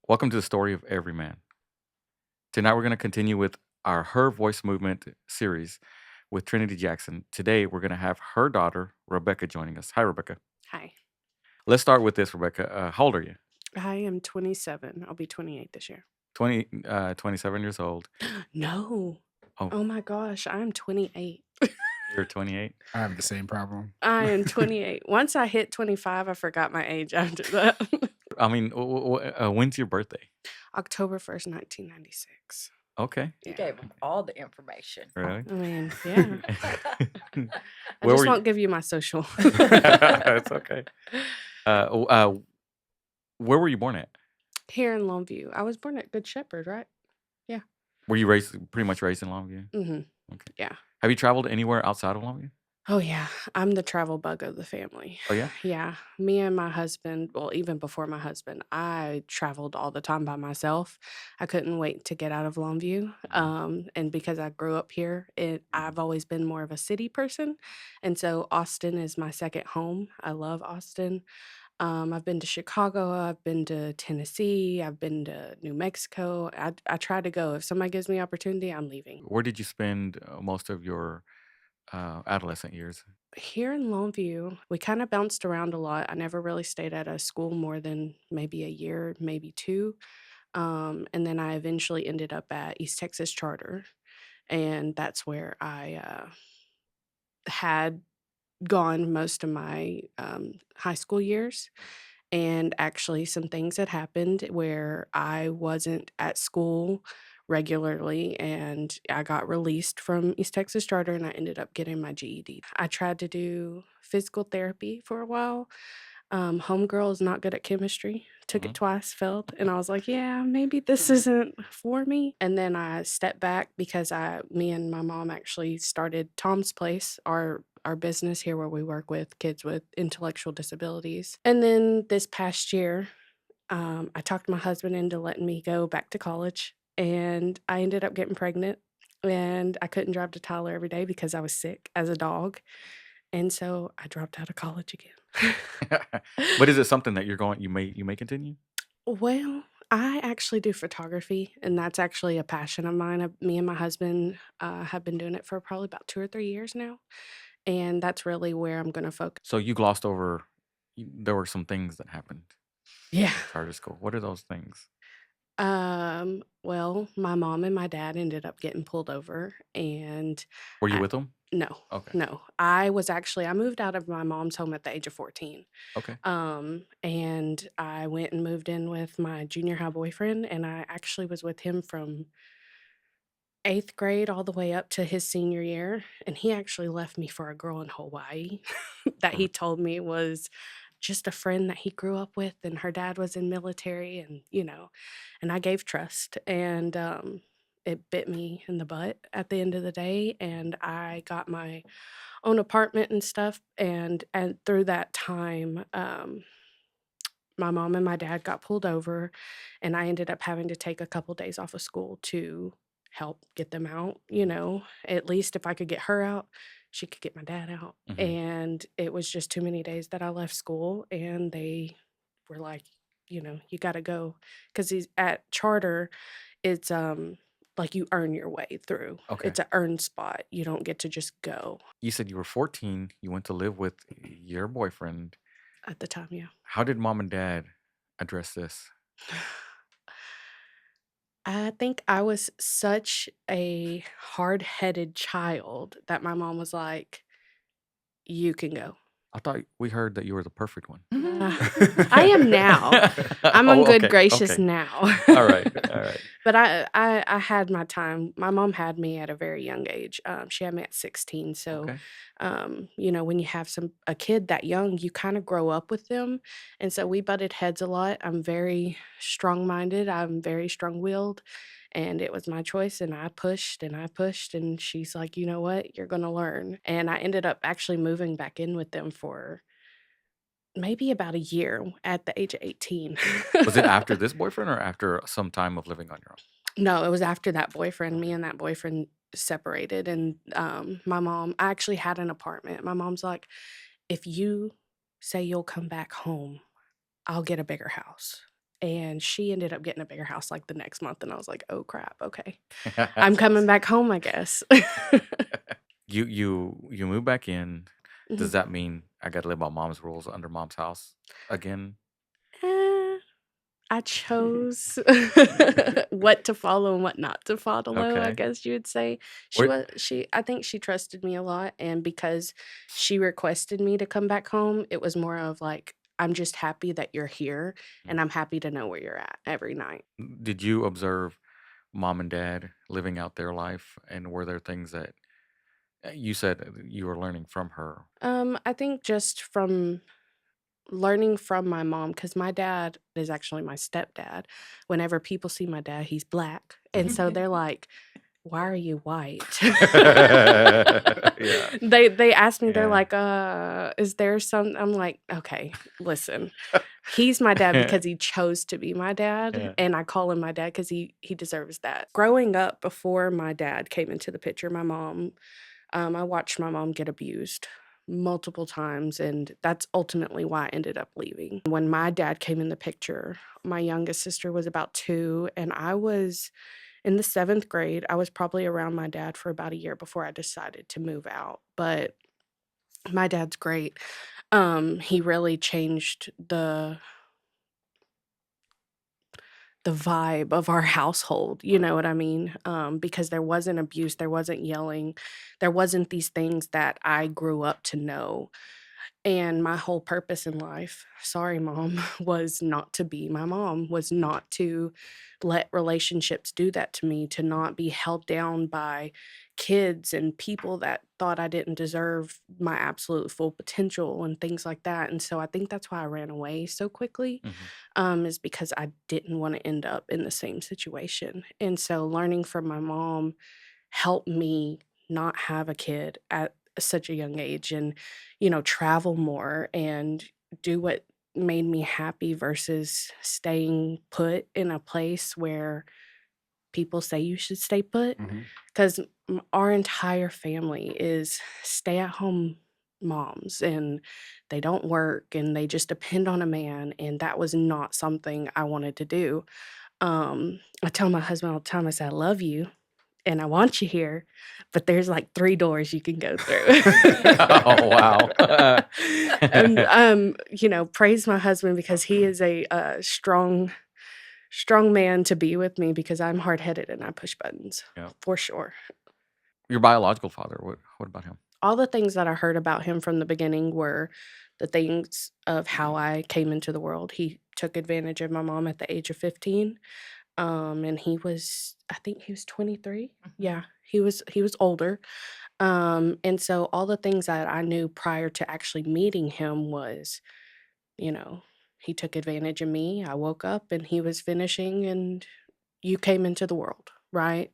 Welcome to the Story of Everyman. Tonight we're going to continue with our Her Voice Movement series with Trinity Jackson. Today we're going to have her daughter, Rebecca, joining us. Hi, Rebecca. Hi. Let's start with this, Rebecca. How old are you? I am 27. I'll be 28 this year. 27 years old. No. Oh, Oh my gosh, I'm 28. you're 28? I have the same problem. I am 28. Once I hit 25, I forgot my age after that. I mean, when's your birthday? October 1st, 1996. Okay. You Yeah. gave them all the information. Really? I mean, yeah. I Where just were won't you? give you my social. It's okay. Where were you born at? Here in Longview. I was born at Good Shepherd, right? Were you pretty much raised in Longview? Mm-hmm. Okay. Yeah. Have you traveled anywhere outside of Longview? Oh, yeah. I'm the travel bug of the family. Oh, yeah? Yeah. Me and my husband, well, even before my husband, I traveled all the time by myself. I couldn't wait to get out of Longview. And because I grew up here, I've always been more of a city person. And so Austin is my second home. I love Austin. I've been to Chicago, I've been to Tennessee, I've been to New Mexico. I try to go. If somebody gives me opportunity, I'm leaving. Where did you spend most of your adolescent years? Here in Longview, we kind of bounced around a lot. I never really stayed at a school more than maybe a year, maybe two. And then I eventually ended up at East Texas Charter, and that's where I had gone most of my high school years. And actually, some things had happened where I wasn't at school regularly, and I got released from East Texas Charter and I ended up getting my GED. I tried to do physical therapy for a while. Homegirl is not good at chemistry. Took it Mhm. twice, failed, and I was like, "Yeah, maybe this isn't for me." And then I stepped back because me and my mom actually started Tom's Place, our business here where we work with kids with intellectual disabilities. And then this past year, I talked my husband into letting me go back to college, and I ended up getting pregnant. And I couldn't drive to Tyler every day because I was sick as a dog. And so I dropped out of college again. But is it something that you may continue? Well, I actually do photography, and that's actually a passion of mine. Me and my husband have been doing it for probably about 2 or 3 years now, and that's really where I'm going to focus. So you glossed over. There were some things that happened Yeah. at charter school. What are those things? Well, my mom and my dad ended up getting pulled over, and Were you I, with them? no, Okay. no, I moved out of my mom's home at the age of 14. Okay. And I went and moved in with my junior high boyfriend, and I actually was with him from 8th grade all the way up to his senior year, and he actually left me for a girl in Hawaii that he told me was just a friend that he grew up with, and her dad was in military, and I gave trust, and it bit me in the butt at the end of the day, and I got my own apartment and stuff, and through that time, my mom and my dad got pulled over, and I ended up having to take a couple days off of school to help get them out, at least if I could get her out, she could get my dad out. Mhm. And it was just too many days that I left school, and they were like, you got to go, because he's at charter. It's like you earn your way through. Okay. It's an earned spot. You don't get to just go You said you were 14. You went to live with your boyfriend. at the time. Yeah. How did mom and dad address this? I think I was such a hard-headed child that my mom was like, "You can go." I thought we heard that you were the perfect one. I am now. I'm on Oh, good okay. gracious Okay. now. All right. All right. But I had my time. My mom had me at a very young age. She had me at 16. So, Okay. when you have a kid that young, you kind of grow up with them. And so we butted heads a lot. I'm very strong-minded. I'm very strong-willed. And it was my choice, and I pushed and I pushed, and she's like, "You know what? You're gonna learn." And I ended up actually moving back in with them for maybe about a year at the age of 18. Was it after this boyfriend or after some time of living on your own? No, it was after that boyfriend. Me Okay. and that boyfriend separated, and I actually had an apartment. My mom's like, "If you say you'll come back home, I'll get a bigger house." and she ended up getting a bigger house like the next month, and I was like, "Oh crap, okay. I'm coming back home, I guess." You move back in. Does Mhm. that mean I got to live by mom's rules under mom's house again? Eh, I chose what to follow and what not to follow, I Okay. guess you would say. Where I think she trusted me a lot, and because she requested me to come back home, it was more of like, "I'm just happy that you're here, and I'm happy to know where you're at every night." did you observe mom and dad living out their life, and were there things that you said you were learning from her? I think just from learning from my mom, because my dad is actually my stepdad. Whenever people see my dad, he's black, and so they're like, "Why are you white?" Yeah. They ask me, they're Yeah. like, is there some" I'm like, "Okay, listen, he's my dad because he chose to be my dad, Yeah. and I call him my dad because he deserves that." Growing up, before my dad came into the picture, my mom I watched my mom get abused multiple times, and that's ultimately why I ended up leaving. When my dad came in the picture, my youngest sister was about 2, and I was in the 7th grade. I was probably around my dad for about a year before I decided to move out, but my dad's great. He really changed the vibe of our household, you know what I mean? Because there wasn't abuse, there wasn't yelling, there wasn't these things that I grew up to know. And my whole purpose in life, sorry, mom, was not to be my mom, was not to let relationships do that to me, to not be held down by kids and people that thought I didn't deserve my absolute full potential and things like that. And so I think that's why I ran away so quickly, Mhm. is because I didn't want to end up in the same situation. And so learning from my mom helped me not have a kid at such a young age, and travel more and do what made me happy versus staying put in a place where people say you should stay put, because our entire family is stay at home moms, and they don't work and they just depend on a man, and that was not something I wanted to do. I tell my husband all the time, I say, "I love you and I want you here, but there's like 3 doors you can go through." Oh, wow. And, praise my husband because he is a, strong man to be with me because I'm hard-headed and I push buttons, Yeah. for sure. Your biological father, what about him? All the things that I heard about him from the beginning were the things of how I came into the world. He took advantage of my mom at the age of 15. And I think he was 23. Yeah, he was older. And so all the things that I knew prior to actually meeting him was, you know, he took advantage of me. I woke up and he was finishing, and you came into the world, right?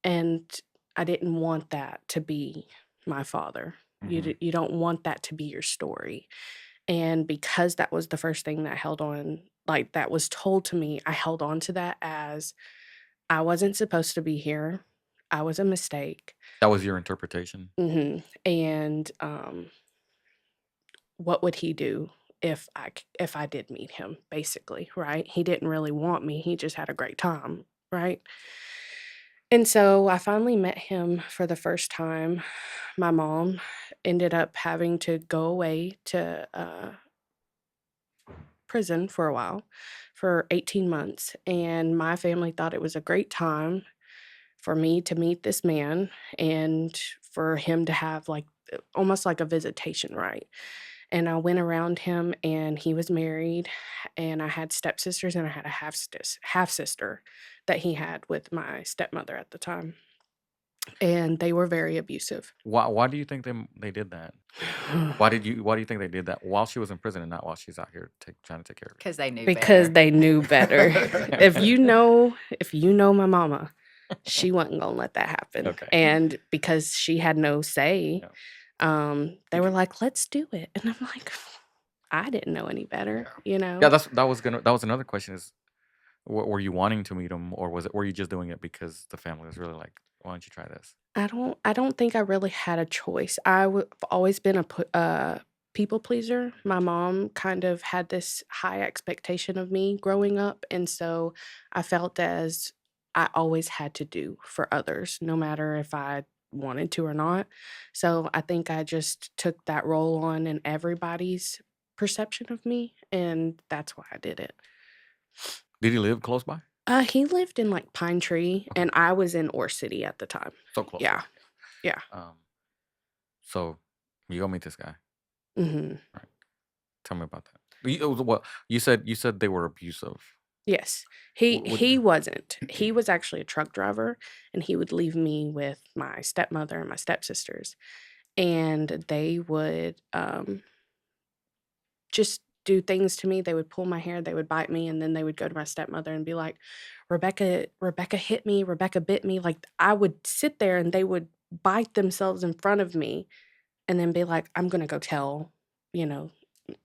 And I didn't want that to be my father. Mhm. You don't want that to be your story. And because that was the first thing that held on, like that was told to me, I held on to that as I wasn't supposed to be here. I was a mistake. That was your interpretation? And what would he do if I did meet him? Basically, right? He didn't really want me. He just had a great time, right? And so I finally met him for the first time. My mom ended up having to go away to prison for a while, for 18 months, and my family thought it was a great time for me to meet this man and for him to have like almost like a visitation, right? And I went around him, and he was married, and I had stepsisters, and I had a half sister that he had with my stepmother at the time, and they were very abusive. Why do you think they did that? Why do you think they did that while she was in prison and not while she's out here trying to take care of Because they knew Because better. they knew better. If you? you know my mama, she wasn't gonna let that happen, Okay. and because she had no say, Yeah. they were like, "Let's do it," and I'm like, "I didn't know any better," Yeah. you Yeah, know? that was another question is were you wanting to meet him, or were you just doing it because the family was really like, why don't you try this? I don't think I really had a choice. I've always been a people pleaser. My mom kind of had this high expectation of me growing up, and so I felt as I always had to do for others, no matter if I wanted to or not. So I think I just took that role on in everybody's perception of me, and that's why I did it. Did he live close by? He lived in like Pine Tree, Okay. and I was in Ore City at the time. So close Yeah, by. yeah. So you go meet this guy. Hmm. Right. Tell me about that. You said they were abusive. Yes. He What, he wasn't. He was actually a truck driver, and he would leave me with my stepmother and my stepsisters, and they would, just do things to me. They would pull my hair, they would bite me, and then they would go to my stepmother and be like, Rebecca hit me, Rebecca bit me." Like, I would sit there and they would bite themselves in front of me and then be like, "I'm gonna go tell, you know,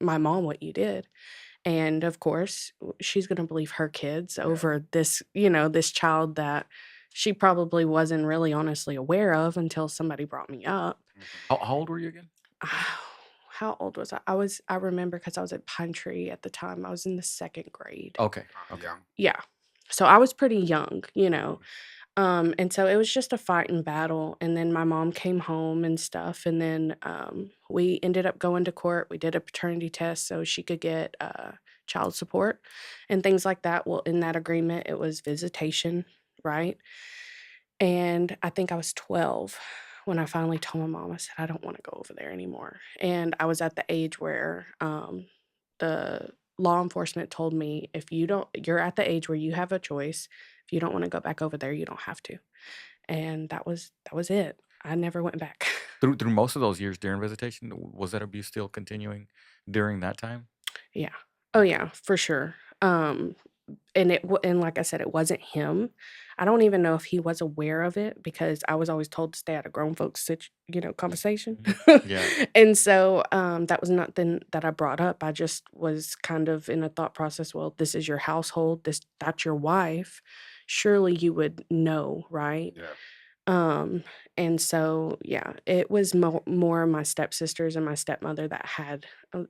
my mom what you did." And of course, she's gonna believe her kids over this, this child that she probably wasn't really honestly aware of until somebody brought me up. How old were you again? How old was I? I remember because I was at Pine Tree at the time. I was in the 2nd grade. Okay. Okay. Yeah. So I was pretty young. And so it was just a fight and battle. And then my mom came home and stuff. And then we ended up going to court. We did a paternity test so she could get child support and things like that. Well, in that agreement, it was visitation, right? And I think I was 12 when I finally told my mom. I said, "I don't want to go over there anymore." And I was at the age where the law enforcement told me, if you don't, you're at the age where you have a choice. If you don't want to go back over there, you don't have to. And that was it. I never went back. Through most of those years during visitation, was that abuse still continuing during that time? Yeah. Oh yeah, for sure. And like I said, it wasn't him. I don't even know if he was aware of it because I was always told to stay out of grown folks' conversation. Yeah. And so that was nothing that I brought up. I just was kind of in a thought process. Well, this is your household. That's your wife. Surely you would know, right? Um, and so, yeah, it was more my stepsisters and my stepmother that had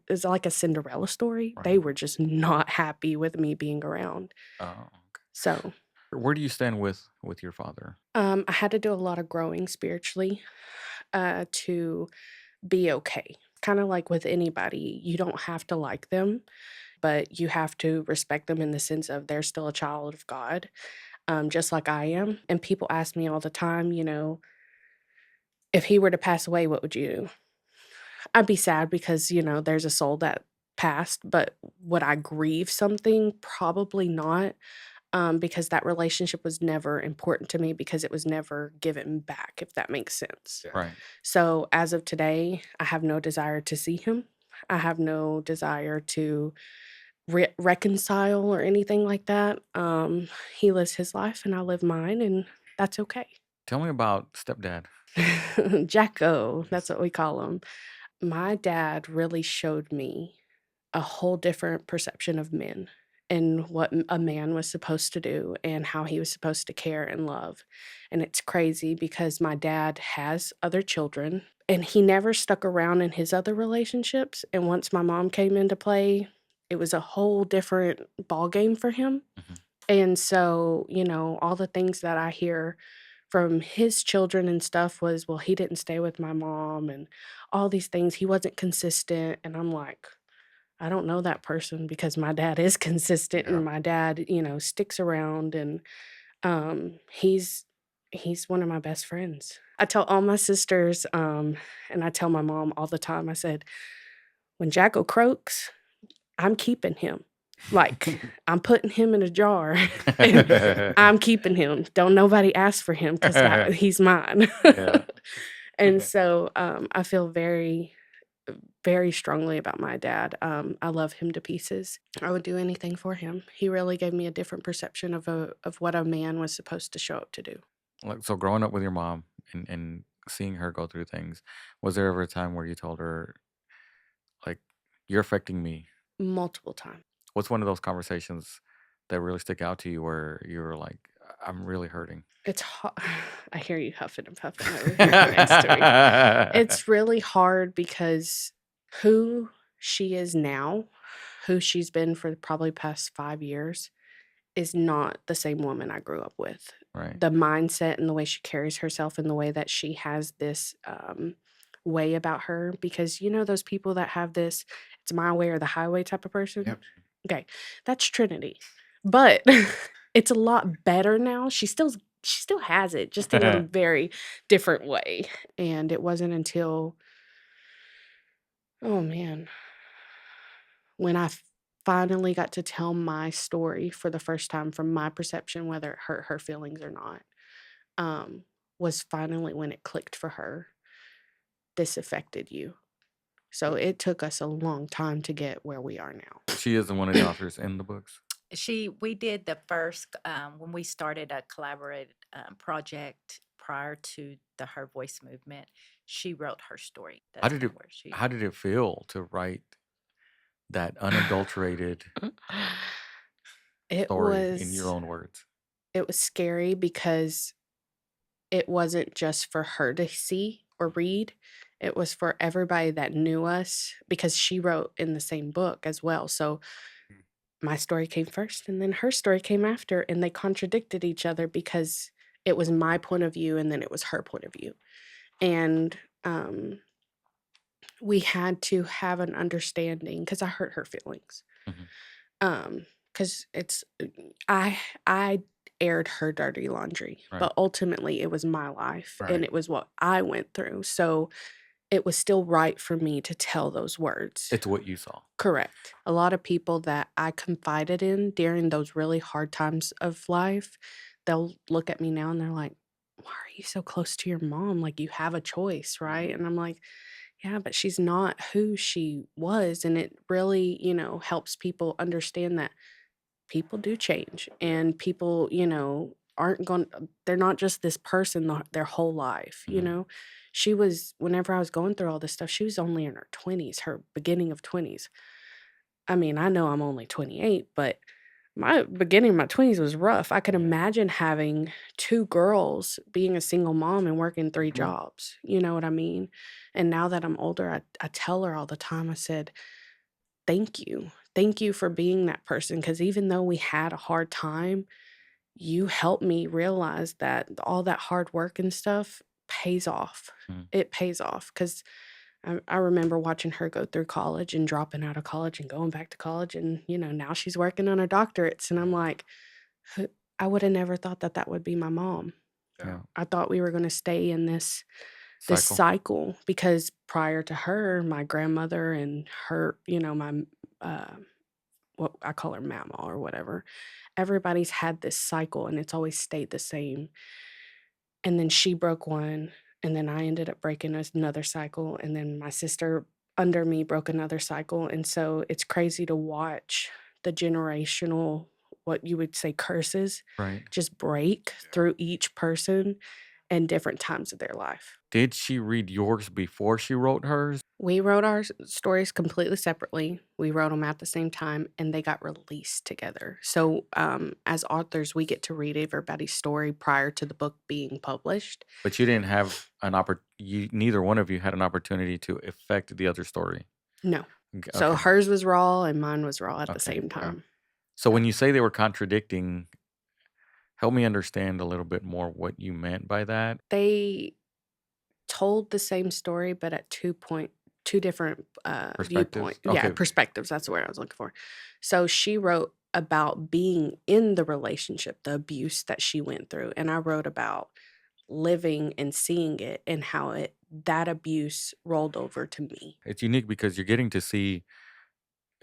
it's like a Cinderella story. They Right. were just not happy with me being around. Oh, okay. So, Where do you stand with your father? I had to do a lot of growing spiritually to be okay. Kind of like with anybody, you don't have to like them, but you have to respect them in the sense of they're still a child of God, just like I am. And people ask me all the time, if he were to pass away, what would you do? I'd be sad because, there's a soul that passed, but would I grieve something? Probably not, because that relationship was never important to me because it was never given back, if that makes sense. Right. So as of today, I have no desire to see him. I have no desire to reconcile or anything like that. He lives his life and I live mine, and that's okay. Tell me about stepdad. Jacko, that's what we call him. My dad really showed me a whole different perception of men and what a man was supposed to do and how he was supposed to care and love. And it's crazy because my dad has other children and he never stuck around in his other relationships. And once my mom came into play, it was a whole different ball game for him. Mhm. And so, all the things that I hear from his children and stuff was, well, he didn't stay with my mom and all these things. He wasn't consistent. And I'm like, I don't know that person because my dad is consistent Yeah. and my dad, sticks around and he's one of my best friends. I tell all my sisters, and I tell my mom all the time, I said, when Jacko croaks, I'm keeping him. Like, I'm putting him in a jar and I'm keeping him. Don't nobody ask for him because he's mine. Yeah. And so I feel very, very strongly about my dad. I love him to pieces. I would do anything for him. He really gave me a different perception of what a man was supposed to show up to do. Like, so growing up with your mom and seeing her go through things, was there ever a time where you told her, like, you're affecting me? Multiple times. What's one of those conversations that really stick out to you where you were like, I'm really hurting? It's I hear you huffing and puffing over here next to me. It's really hard because who she is now, who she's been for probably past 5 years, is not the same woman I grew up with. Right. The mindset and the way she carries herself and the way that she has this, way about her because you know those people that have this, "It's my way or the highway" type of person? Yep. Okay, that's Trinity. But it's a lot better now. She still has it, just in a very different way, and it wasn't until oh, man, when I finally got to tell my story for the first time from my perception, whether it hurt her feelings or not, um, was finally when it clicked for her. This affected you. So it took us a long time to get where we are now. She isn't one of the authors in the books. We did the first, when we started a collaborated project prior to the Her Voice movement, she wrote her story. How That's did kind it of where she, how did it feel to write that unadulterated It story in your was own words? it was scary because it wasn't just for her to see or read. It was for everybody that knew us because she wrote in the same book as well. So my story came first and then her story came after, and they contradicted each other because it was my point of view and then it was her point of view. And we had to have an understanding because I hurt her feelings. Mhm. Because it's I aired her dirty laundry, Right. but ultimately it was my life and Right. it was what I went through. So it was still right for me to tell those words. It's what you saw. Correct. A lot of people that I confided in during those really hard times of life, they'll look at me now and they're like, "Why are you so close to your mom? Like, you have a choice, right?" And I'm like, "Yeah, but she's not who she was." And it really, helps people understand that people do change and people, aren't going they're not just this person their whole life, Mhm. She was whenever I was going through all this stuff, she was only in her 20s, her beginning of 20s. I mean, I know I'm only 28, but my beginning of my 20s was rough. I could Yeah. imagine having 2 girls, being a single mom and working 3 Mhm. jobs, you know what I mean? And now that I'm older, I tell her all the time, I said, "Thank you. Thank you for being that person. Because even though we had a hard time, you helped me realize that all that hard work and stuff pays off. Mhm. It pays off. Because I remember watching her go through college and dropping out of college and going back to college, and, now she's working on her doctorates, and I'm like, "Who I woulda never thought that that would be my mom." Yeah. I thought we were gonna stay in this Cycle. cycle because prior to her, my grandmother and her, my uh, what I call her mama or whatever, everybody's had this cycle and it's always stayed the same. And then she broke one, and then I ended up breaking another cycle, and then my sister under me broke another cycle. And so it's crazy to watch the generational, what you would say, curses Right. just break through each person in different times of their life. Did she read yours before she wrote hers? We wrote our stories completely separately. We wrote them at the same time, and they got released together. So, as authors, we get to read everybody's story prior to the book being published. But you didn't have an neither one of you had an opportunity to affect the other story. No. Okay. So hers was raw and mine was raw at the Okay. same Yeah. time. So when you say they were contradicting, help me understand a little bit more what you meant by that. They told the same story, but at two different viewpoint. Perspectives. Yeah, Okay. perspectives. That's the word I was looking for. So she wrote about being in the relationship, the abuse that she went through, and I wrote about living and seeing it and how that abuse rolled over to me. It's unique because you're getting to see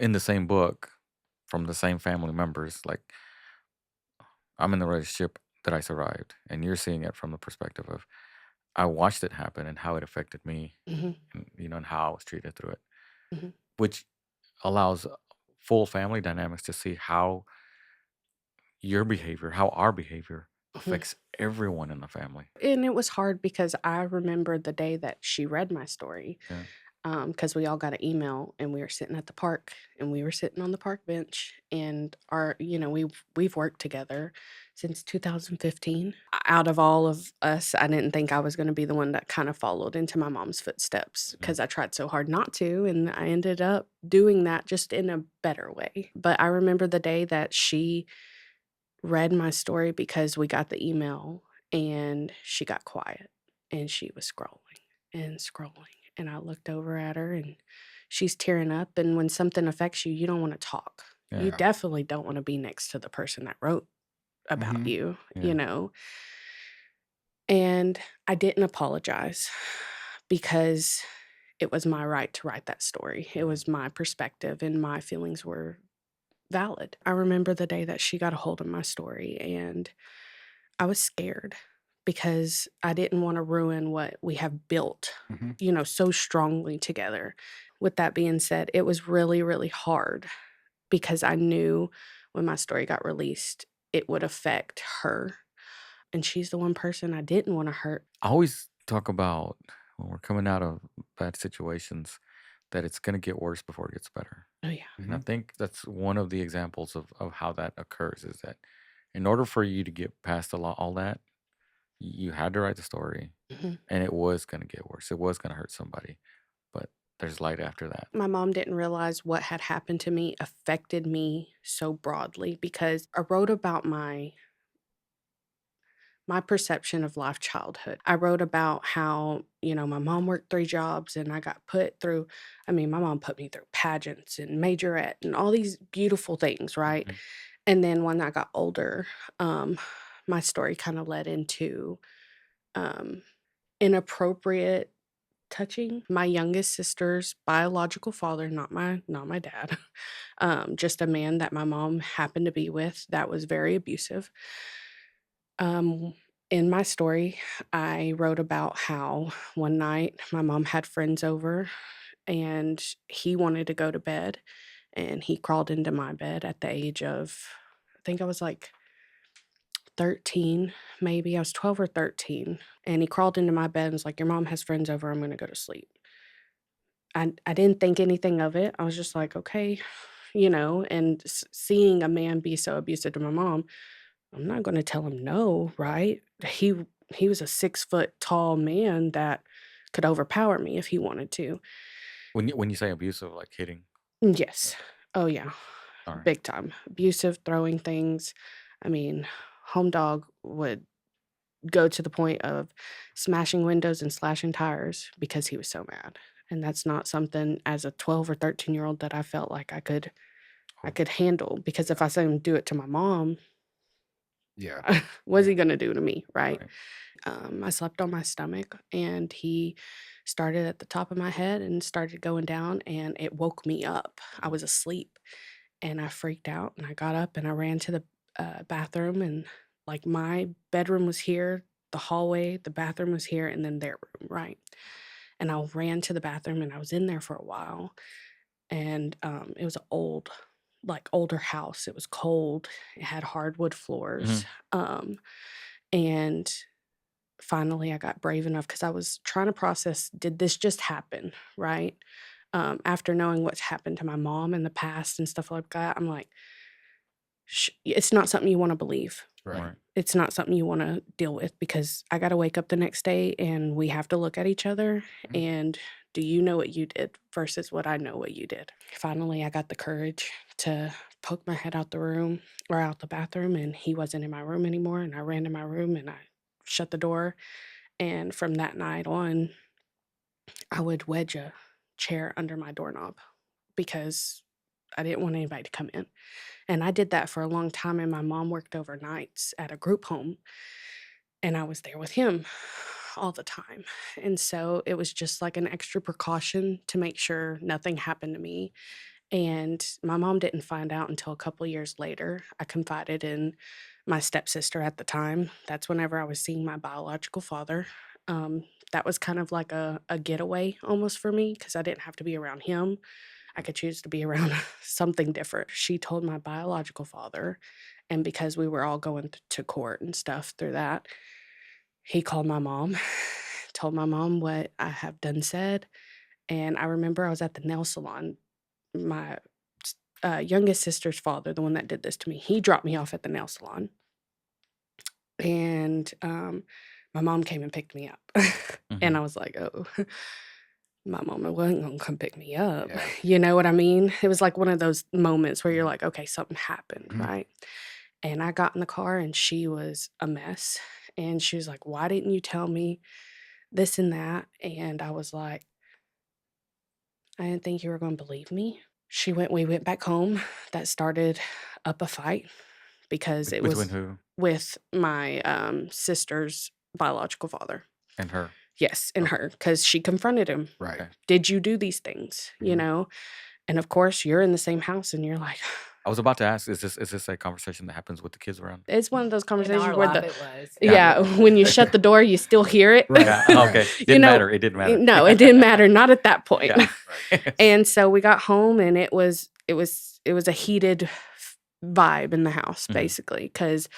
in the same book from the same family members. Like I'm in the relationship that I survived, and you're seeing it from the perspective of I watched it happen and how it affected me, hmm and and how I was treated through it, hmm which allows full family dynamics to see how your behavior, how our behavior hmm affects everyone in the family. And it was hard because I remember the day that she read my story. Yeah. because we all got an email and we were sitting at the park and we were sitting on the park bench and we've worked together since 2015. Out of all of us, I didn't think I was going to be the one that kind of followed into my mom's footsteps Mhm. because I tried so hard not to, and I ended up doing that just in a better way. But I remember the day that she read my story because we got the email and she got quiet and she was scrolling and scrolling. And I looked over at her and she's tearing up. And when something affects you, you don't want to talk. You Yeah. definitely don't want to be next to the person that wrote about Mhm. you, Yeah. you know? And I didn't apologize because it was my right to write that story. It was my perspective and my feelings were valid. I remember the day that she got a hold of my story and I was scared because I didn't wanna ruin what we have built, Mhm. so strongly together. With that being said, it was really, really hard because I knew when my story got released, it would affect her, and she's the one person I didn't wanna hurt. I always talk about when we're coming out of bad situations that it's going to get worse before it gets better. Oh, yeah. And I Mhm. think that's one of the examples of how that occurs is that in order for you to get past all that, you had to write the story Mhm. and it was going to get worse. It was going to hurt somebody, but there's light after that. My mom didn't realize what had happened to me affected me so broadly because I wrote about my perception of life childhood. I wrote about how, my mom worked 3 jobs and I got put through my mom put me through pageants and majorette and all these beautiful things, right? Mhm. And then when I got older, um, my story kinda led into, um, inappropriate touching. My youngest sister's biological father, not my dad, just a man that my mom happened to be with that was very abusive. Um, in my story, I wrote about how one night my mom had friends over and he wanted to go to bed and he crawled into my bed at the age of, I think I was like 13, maybe. I was 12 or 13. And he crawled into my bed and was like, "Your mom has friends over. I'm going to go to sleep." I didn't think anything of it. I was just like, "Okay," and seeing a man be so abusive to my mom, I'm not gonna tell him no, right? He was a 6-foot tall man that could overpower me if he wanted to. When you say abusive, like hitting. Yes. Okay. Oh, yeah. All right. Big time. Abusive, throwing things. I mean, home dog would go to the point of smashing windows and slashing tires because he was so mad, and that's not something as a 12 or 13-year-old that I felt like I Oh, could handle because if I saw him do it to my mom, Yeah. what's yeah. he gonna do to me, right? Right. I slept on my stomach and he started at the top of my head and started going down and it woke me up. I Mhm. was asleep and I freaked out and I got up and I ran to the bathroom and like my bedroom was here, the hallway, the bathroom was here, and then their room, right? And I ran to the bathroom and I was in there for a while and it was an older house. It was cold. It had hardwood floors. Mhm. Um, and finally I got brave enough because I was trying to process, did this just happen, right? After knowing what's happened to my mom in the past and stuff like that, I'm like, it's not something you want to believe. Right. Right. It's not something you want to deal with because I got to wake up the next day and we have to look at each other Mhm. and do you know what you did versus what I know what you did. Finally, I got the courage to poke my head out the room or out the bathroom and he wasn't in my room anymore and I ran to my room and I shut the door. And from that night on, I would wedge a chair under my doorknob because I didn't want anybody to come in. And I did that for a long time, and my mom worked overnights at a group home, and I was there with him all the time. And so it was just like an extra precaution to make sure nothing happened to me. And my mom didn't find out until a couple years later. I confided in my stepsister at the time. That's whenever I was seeing my biological father. Um, that was kind of like a getaway almost for me because I didn't have to be around him. I could choose to be around something different. She told my biological father, and because we were all going to court and stuff through that, he called my mom, told my mom what I have done said, And I remember I was at the nail salon. My youngest sister's father, the one that did this to me, he dropped me off at the nail salon. And my mom came and picked me up. And I was like, oh, my mama wasn't going to come pick me up. Yeah. You know what I mean? It was like one of those moments where you're like, okay, something happened, Mhm. right? And I got in the car and she was a mess. And she was like, why didn't you tell me this and that? And I was like, I didn't think you were going to believe me. We went back home. That started up a fight because it Between was who with my sister's biological father. and her? Yes, and her, because she confronted him. Right. Okay. Did you do these things? You Mhm. know? And of course, you're in the same house and you're like, I was about to ask, is this a conversation that happens with the kids around? it's one of those In conversations our where life, the it was. yeah, when you shut the door, you still hear it. Right. Yeah. Right. Okay. You Didn't know, matter. It didn't matter. No, it didn't matter. Not at that point. Yeah. And so we got home and it was a heated vibe in the house, Mhm. basically, because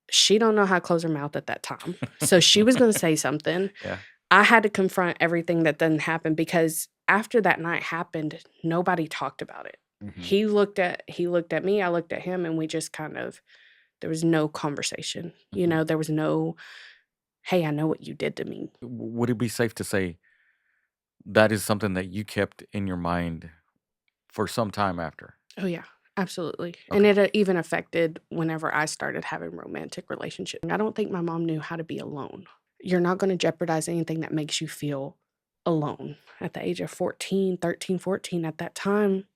she don't know how to close her mouth at that time. So she was going to say something. Yeah. I had to confront everything that didn't happen because after that night happened, nobody talked about it. Mhm. He looked at me, I looked at him, and we just kind of, there was no conversation. You Mhm. know, there was no, hey, I know what you did to me. Would it be safe to say that is something that you kept in your mind for some time after? Oh, yeah, absolutely. And Okay. it even affected whenever I started having romantic relationships. I don't think my mom knew how to be alone. You're not going to jeopardize anything that makes you feel alone. At the age of 13, at that time,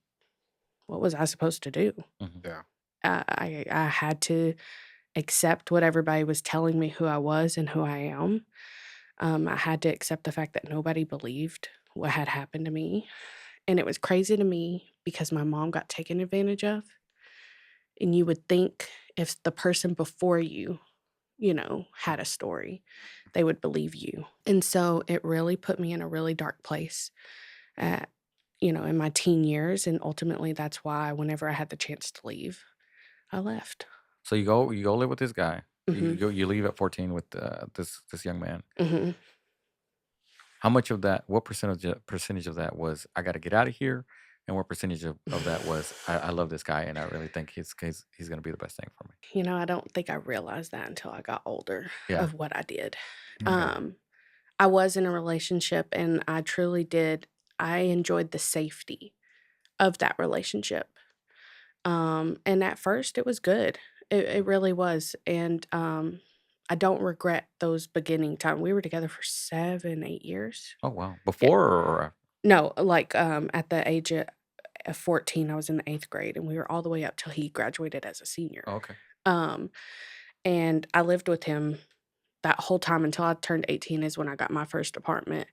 what was I supposed to do? Mhm. Yeah. I had to accept what everybody was telling me who I was and who I am. I had to accept the fact that nobody believed what had happened to me. And it was crazy to me because my mom got taken advantage of. And you would think if the person before you, you know, had a story, they would believe you. And so it really put me in a really dark place at, you know, in my teen years. And ultimately, that's why whenever I had the chance to leave, I left. So you go live with this guy. Mhm. You leave at 14 with this young man. Mhm. How much of that? What percentage of that was I got to get out of here, and what percentage of that was I love this guy and I really think he's gonna be the best thing for me. You know, I don't think I realized that until I got older Yeah. of what I did. Okay. I was in a relationship and I truly did. I enjoyed the safety of that relationship. And at first it was good. It really was. And I don't regret those beginning time. We were together for 7, 8 years. Oh wow! Yeah. Before or after? No, like at the age of 14, I was in the 8th grade and we were all the way up till he graduated as a senior. Oh, okay. And I lived with him that whole time until I turned 18 is when I got my first apartment.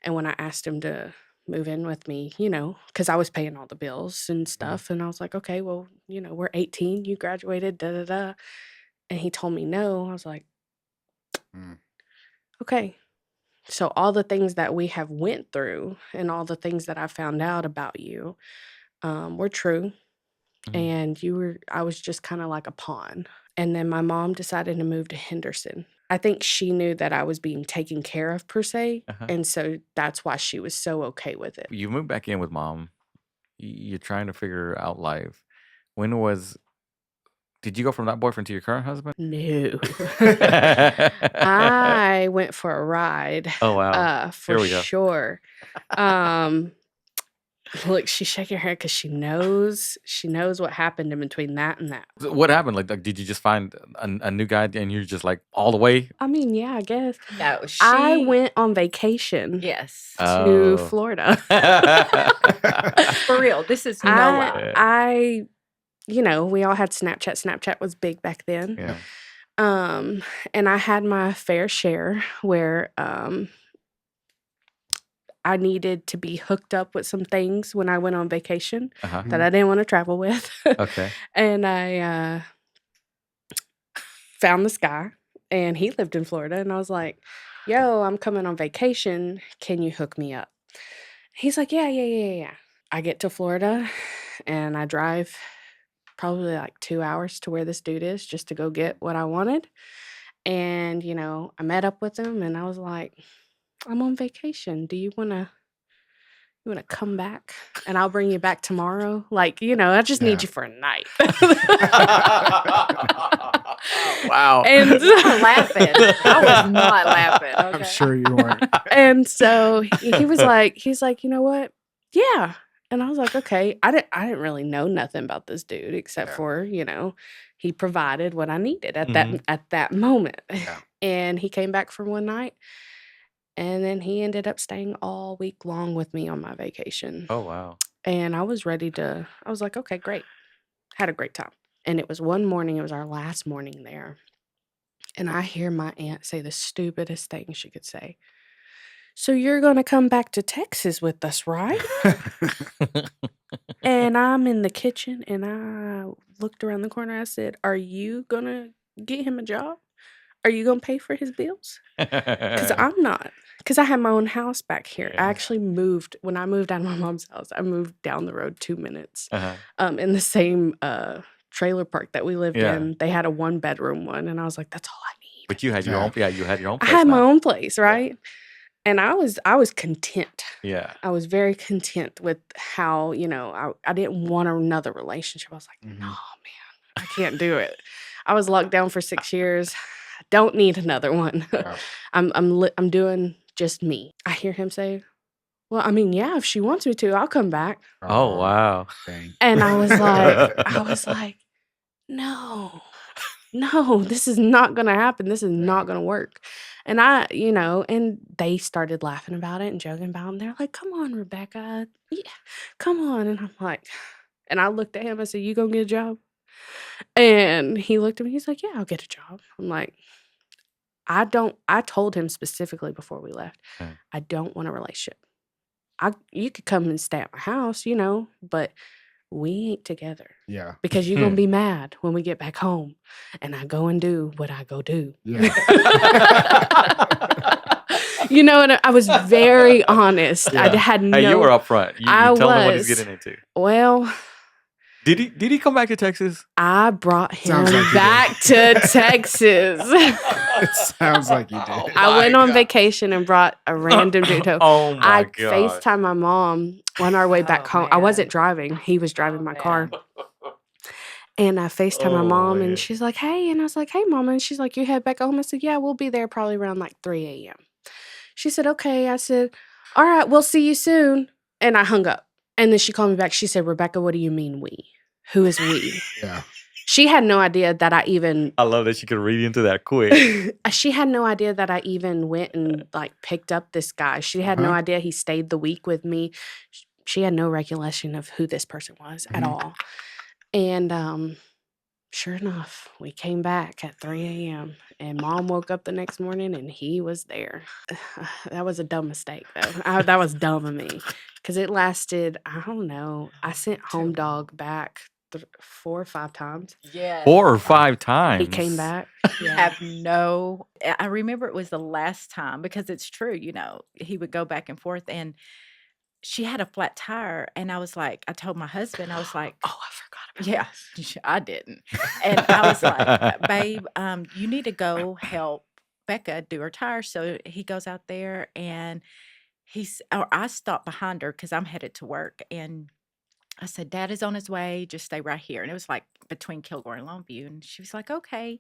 And when I asked him to move in with me, you know, because I was paying all the bills and stuff. And I was like, okay, well, you know, we're 18, you graduated, da da da. And he told me no. I was like, Mm. okay. So all the things that we have went through and all the things that I found out about you were true. Mhm. And I was just kind of like a pawn. And then my mom decided to move to Henderson. I think she knew that I was being taken care of per se. Uh-huh. And so that's why she was so okay with it. You moved back in with mom. You're trying to figure out life. Did you go from that boyfriend to your current husband? No. I went for a ride. Oh wow! For Here we go. sure. Look, she's shaking her head because she knows what happened in between that and that. So what happened? Like, did you just find a new guy and you're just like all the way? I mean, yeah, I guess. No, I she. went on vacation Yes. to Oh. Florida. For real. This is no lie. I, you know, we all had Snapchat. Snapchat was big back then. Yeah. And I had my fair share where I needed to be hooked up with some things when I went on vacation Uh-huh. that I didn't want to travel with. Okay. And I found this guy, and he lived in Florida. And I was like, yo, I'm coming on vacation. Can you hook me up? He's like, yeah. I get to Florida, and I drive probably like 2 hours to where this dude is just to go get what I wanted. And, you know, I met up with him, and I was like, I'm on vacation. Do you want to you want to come back and I'll bring you back tomorrow? Like, I just need Yeah. you for a night. Wow. And You were laughing. I was not laughing. I'm Okay. sure you weren't. and so he's like, you know what? Yeah. And I was like, okay. I didn't really know nothing about this dude except Yeah. for, he provided what I needed at Mhm. that moment. Yeah. And he came back for one night. And then he ended up staying all week long with me on my vacation. Oh, wow. And I was like, okay, great. Had a great time. And it was one morning, it was our last morning there. And I hear my aunt say the stupidest thing she could say. So you're going to come back to Texas with us, right? And I'm in the kitchen and I looked around the corner. I said, are you going to get him a job? Are you going to pay for his bills? Because I'm not. Because I had my own house back here. I Yeah. actually moved. When I moved out of my mom's house, I moved down the road 2 minutes. Uh-huh. In the same trailer park that we lived Yeah. in. They had a 1-bedroom one. And I was like, that's all I need. But you had your Yeah. own. Yeah, you had your own I place had my now. own place, right? And I was content. Yeah. I was very content with how, I didn't want another relationship. I was like, no, Mhm. man, I can't do it. I was locked down for 6 years. I don't need another one. Yeah. I'm doing just me. I hear him say, well, I mean, yeah, if she wants me to, I'll come back. Oh, wow. Dang. And I was like, no, this is not going to happen. This is not going to work. And and they started laughing about it and joking about it. And they're like, come on, Re'Becca. Yeah, come on. And I'm like, and I looked at him. I said, you going to get a job? And he looked at me. He's like, yeah, I'll get a job. I'm like, I told him specifically before we left, Yeah. I don't want a relationship. You could come and stay at my house, but we ain't together. Yeah. Because you're going to be mad when we get back home and I go and do what I go do. Yeah. And I was very honest. I Yeah. had Hey, you were no, upfront. You I tell him what he's was. getting into. well, Did he come back to Texas? I brought him Sounds like you back to Texas. It sounds like you did. Oh I went on God. vacation and brought a random dude home. Oh my I God. FaceTime my mom on our way back Oh, home. I wasn't man. driving. He was driving Oh, my car. man. And I FaceTime my Oh, mom man. and she's like, hey. And I was like, hey, Mama. And she's like, you head back home? I said, yeah, we'll be there probably around like 3 a.m. She said, okay. I said, all right, we'll see you soon. And I hung up. And then she called me back. She said, Re'Becca, what do you mean we? Who is we? Yeah. She had no idea that I even I love that she could read into that quick. she had no idea that I even went and like picked up this guy. She had no Uh-huh. idea he stayed the week with me. She had no recollection of who this person was at Mhm. all. And sure enough, we came back at 3 a.m. and Mom woke up the next morning and he was there. That was a dumb mistake though. That was dumb of me because it lasted, I don't know. I sent Home Dog back 4 or 5 times. Yes. 4 or 5 times. He came back. Yeah. Have no. I remember it was the last time because it's true. He would go back and forth, and she had a flat tire, and I was like, I told my husband, I was like, Oh, I forgot about yeah, this. I didn't, and I was like, babe, you need to go help Becca do her tires. So he goes out there, and I stopped behind her because I'm headed to work, and I said, Dad is on his way. Just stay right here. And it was like between Kilgore and Longview. And she was like, okay.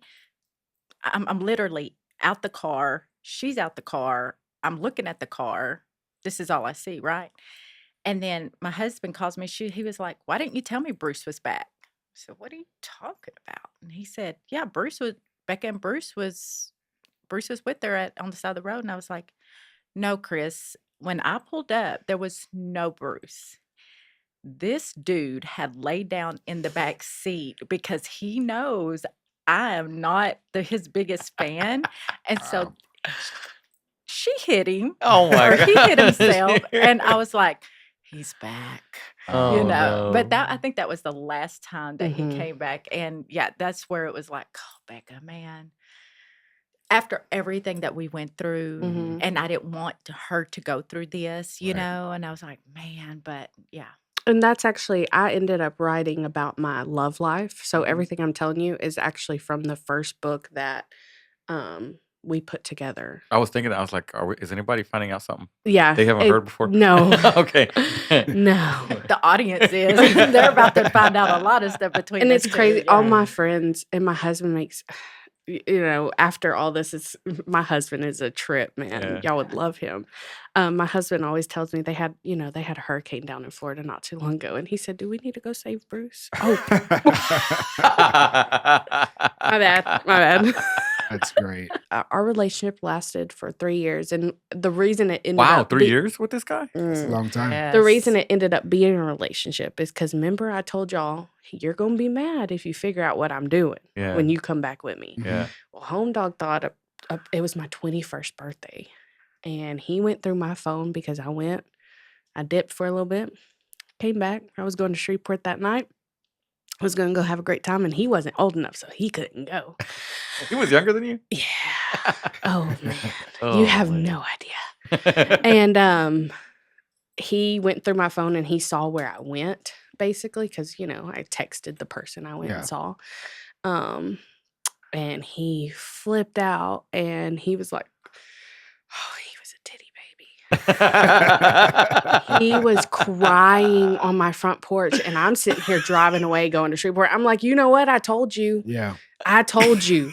I'm literally out the car. She's out the car. I'm looking at the car. This is all I see, right? And then my husband calls me. He was like, why didn't you tell me Bruce was back? I said, what are you talking about? And he said, yeah, Becca and Bruce was with her on the side of the road. And I was like, no, Chris, when I pulled up, there was no Bruce. This dude had laid down in the back seat because he knows I am not his biggest fan. And so Wow. she hit him, Oh my or God. he hit himself. And I was like, he's back. Oh, But no. I think that was the last time that he Mhm. came back. And yeah, that's where it was like, oh, Becca, man. After everything that we went through, Mhm. and I didn't want her to go through this, Right. and I was like, man, but yeah. And that's actually, I ended up writing about my love life. So Mhm. everything I'm telling you is actually from the first book that we put together. I was thinking, I was like, is anybody finding out something Yeah. they haven't heard before? No. Okay. No. The audience is. They're about to find out a lot of stuff between And us it's two. crazy. All Yeah. my friends and my husband makes, after all this, my husband is a trip, man. Yeah. Y'all would love him. My husband always tells me they had a hurricane down in Florida not too long ago. And he said, do we need to go save Bruce? Oh, my bad. That's great. Our relationship lasted for 3 years. And the reason it ended Wow, up 3 years with this guy? That's a long time. The reason it ended up being a relationship is because remember I told y'all, you're going to be mad if you figure out what I'm doing Yeah. when you come back with me. Yeah. Well, Home Dog thought it was my 21st birthday. And he went through my phone because I dipped for a little bit, came back. I was going to Shreveport that night. I was going to go have a great time. And he wasn't old enough, so he couldn't go. He was younger than you? Yeah. Oh, man. Oh, You have man. no idea. And he went through my phone and he saw where I went, basically, because, I texted the person I went Yeah. and saw. And he flipped out and he was like, oh, he was a titty baby. He was crying on my front porch and I'm sitting here driving away going to Shreveport. I'm like, you know what? I told you. Yeah. I told you.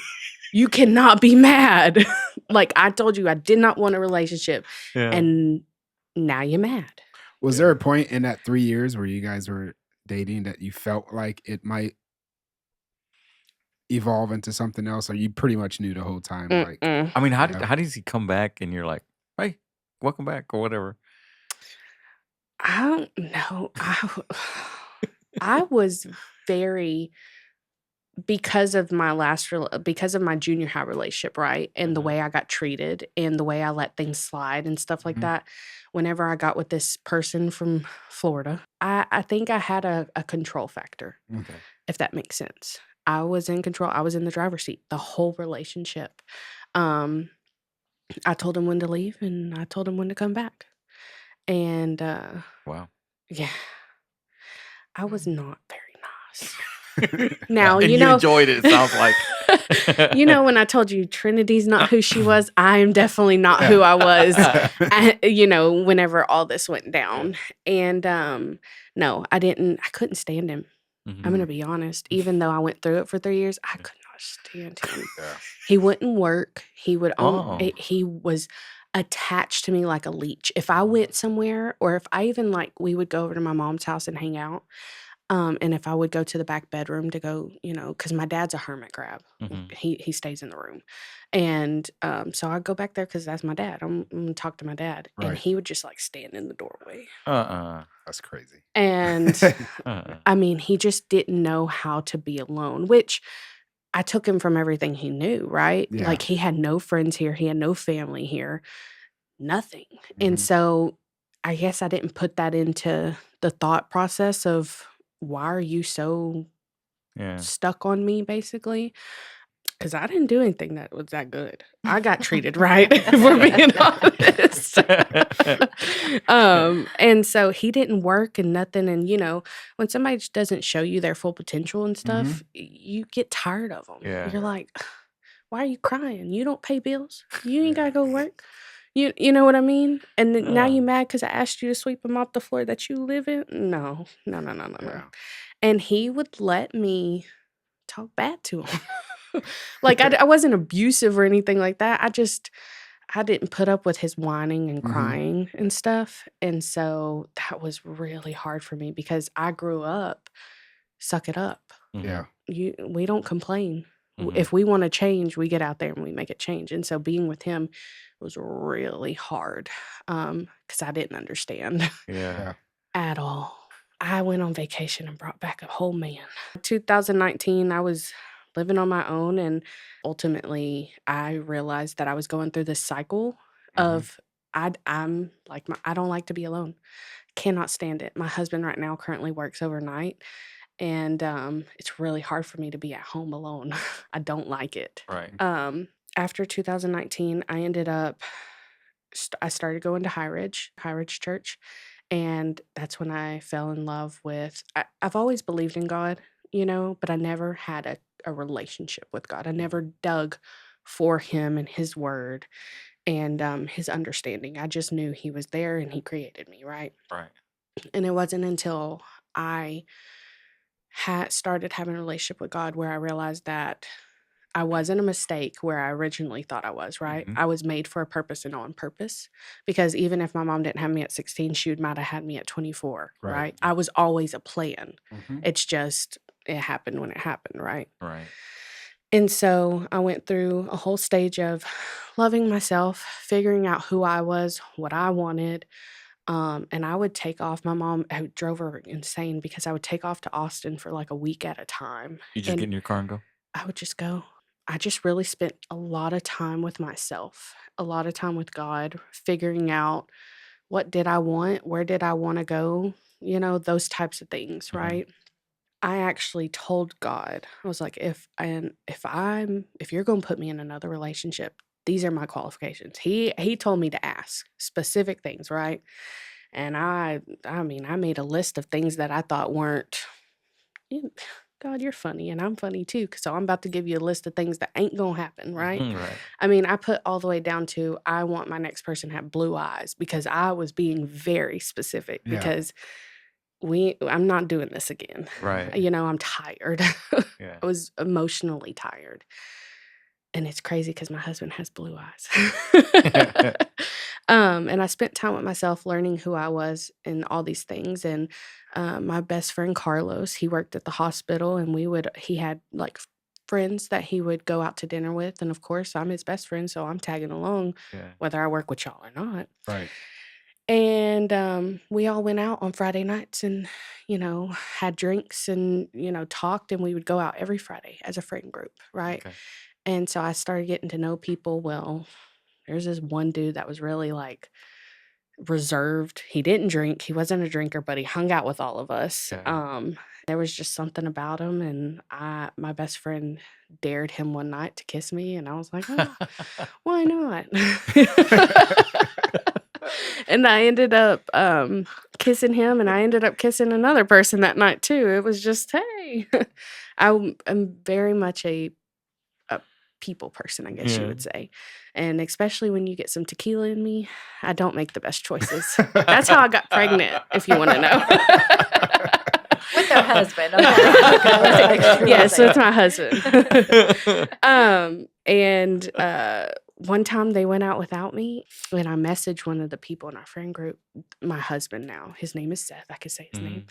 You cannot be mad. Like, I told you I did not want a relationship. Yeah. And now you're mad. Was there a point in that 3 years where you guys were dating that you felt like it might evolve into something else, or you pretty much knew the whole time? Like, Mm-mm. I mean, how Yeah. does he come back and you're like, hey, welcome back or whatever? I don't know. I was very, because of my junior high relationship, right? And the Mhm. way I got treated and the way I let things slide and stuff like Mhm. that. Whenever I got with this person from Florida, I think I had a control factor, Okay. if that makes sense. I was in control. I was in the driver's seat the whole relationship. I told him when to leave and I told him when to come back. And Wow. yeah, I was not very nice. Now, And you enjoyed it sounds like. when I told you Trinity's not who she was, I am definitely not who I was, whenever all this went down. And no, I couldn't stand him. Mhm. I'm going to be honest. Even though I went through it for 3 years, I could not stand him. Yeah. He wouldn't work. He would Oh. he was attached to me like a leech. If I went somewhere or if I even we would go over to my mom's house and hang out. And if I would go to the back bedroom to go, because my dad's a hermit crab. Mhm. He stays in the room. And so I'd go back there because that's my dad. I'm going to talk to my dad. And Right. he would just stand in the doorway. That's crazy. And I mean, he just didn't know how to be alone, which I took him from everything he knew, right? Yeah. Like he had no friends here. He had no family here, nothing. And Mhm. so I guess I didn't put that into the thought process of why are you so Yeah. stuck on me, basically? Because I didn't do anything that was that good. I got treated right, if we're being honest. And so he didn't work and nothing. And, when somebody just doesn't show you their full potential and stuff, you get tired of them. Yeah. You're like, why are you crying? You don't pay bills. You ain't got to Yeah. go work. You know what I mean? And then now Yeah. you mad because I asked you to sweep them off the floor that you live in? No. Yeah. And he would let me talk bad to him. Like I wasn't abusive or anything like that. I didn't put up with his whining and Mhm. crying and stuff. And so that was really hard for me because I grew up, suck it up. Mhm. Yeah. We don't complain. Mhm. If we want to change, we get out there and we make it change. And so being with him was really hard because I didn't understand Yeah. at all. I went on vacation and brought back a whole man. 2019, I was living on my own, and ultimately, I realized that I was going through this cycle of I'm like I don't like to be alone. Cannot stand it. My husband right now currently works overnight, and it's really hard for me to be at home alone. I don't like it. Right. After 2019, I ended up I started going to High Ridge Church, and that's when I fell in love with. I've always believed in God, but I never had a relationship with God. I never dug for him and his word and his understanding. I just knew he was there and he created me, right? Right. And it wasn't until I had started having a relationship with God where I realized that I wasn't a mistake where I originally thought I was, right? Mhm. I was made for a purpose and on purpose. Because even if my mom didn't have me at 16, she might have had me at 24, Right. right? I was always a plan. Mhm. It's just, it happened when it happened, right? Right. And so I went through a whole stage of loving myself, figuring out who I was, what I wanted. And I would take off. My mom drove her insane because I would take off to Austin for like a week at a time. You just And get in your car and go? I would just go. I just really spent a lot of time with myself, a lot of time with God, figuring out what did I want, where did I want to go, those types of things, Mhm. right? I actually told God, I was like, if you're gonna put me in another relationship, these are my qualifications. He told me to ask specific things, right? And I made a list of things that I thought weren't. you- God, you're funny, and I'm funny too. So I'm about to give you a list of things that ain't gonna happen, right? Right. I put all the way down to I want my next person to have blue eyes because I was being very specific Yeah. because I'm not doing this again. Right. I'm tired. Yeah. I was emotionally tired. And it's crazy because my husband has blue eyes. And I spent time with myself learning who I was and all these things. And my best friend Carlos, he worked at the hospital, and he had like friends that he would go out to dinner with. And of course, I'm his best friend, so I'm tagging along Yeah. whether I work with y'all or not. Right. And we all went out on Friday nights and, had drinks and, talked, and we would go out every Friday as a friend group, right? Okay. And so I started getting to know people. Well, there's this one dude that was really like reserved. He didn't drink. He wasn't a drinker, but he hung out with all of us. Okay. There was just something about him, and my best friend dared him one night to kiss me, and I was like, oh, why not? And I ended up kissing him, and I ended up kissing another person that night too. It was just, hey, I'm very much a people person, I guess you Yeah. would say. And especially when you get some tequila in me, I don't make the best choices. That's how I got pregnant, if you want to know. With her husband. Okay. Okay, let's make sure Yes, that- with my husband. And one time they went out without me, and I messaged one of the people in our friend group, my husband now. His name is Seth. I could say his name.